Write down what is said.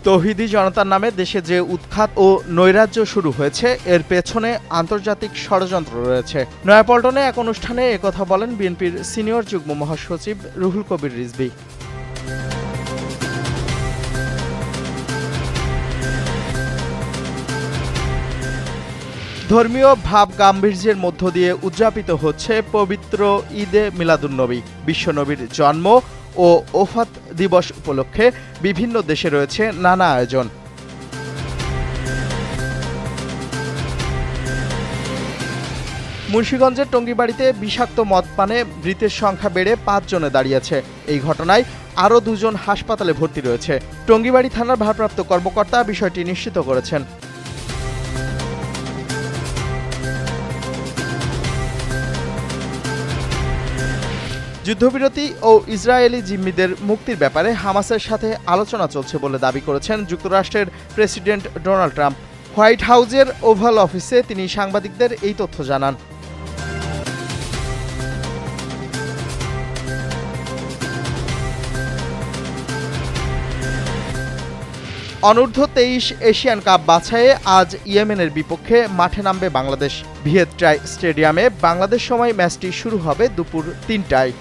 তৌহিদি জনতার নামে দেশে যে উৎখাত ও নৈরাজ্য শুরু হয়েছে এর পেছনে আন্তর্জাতিক ষড়যন্ত্র রয়েছে। নয়াপল্টনে এক অনুষ্ঠানে একথা বলেন বিএনপির সিনিয়র যুগ্ম মহাসচিব রুহুল কবির রিজভী। ধর্মীয় ভাব গাম্ভীর্যের মধ্য দিয়ে উদযাপিত হচ্ছে পবিত্র ঈদে মিলাদুন্নবী। বিশ্বনবীর জন্ম ও ওফাত দিবস উপলক্ষে বিভিন্ন দেশে রয়েছে নানা আয়োজন। মুন্সিগঞ্জের টঙ্গীবাড়িতে বিষাক্ত মদ পানে মৃতের সংখ্যা বেড়ে ৫ জনে দাঁড়িয়েছে। এই ঘটনায় আরও ২ জন হাসপাতালে ভর্তি রয়েছে। টঙ্গীবাড়ি থানার ভারপ্রাপ্ত কর্মকর্তা বিষয়টি নিশ্চিত করেছেন। যুদ্ধবিরতি ও ইসরায়েলি জিম্মিদের মুক্তির ব্যাপারে হামাসের সাথে আলোচনা চলছে বলে দাবি করেছেন যুক্তরাষ্ট্রের প্রেসিডেন্ট ডোনাল্ড ট্রাম্প। হোয়াইট হাউজের ওভাল অফিসে তিনি সাংবাদিকদের এই তথ্য জানান। অনূর্ধ্ব-23 এশিয়ান কাপ বাছাইয়ে আজ ইয়েমেনের বিপক্ষে মাঠে নামবে বাংলাদেশ। ভিয়েত্রাই স্টেডিয়ামে বাংলাদেশ সময় ম্যাচটি শুরু হবে দুপুর ৩টায়।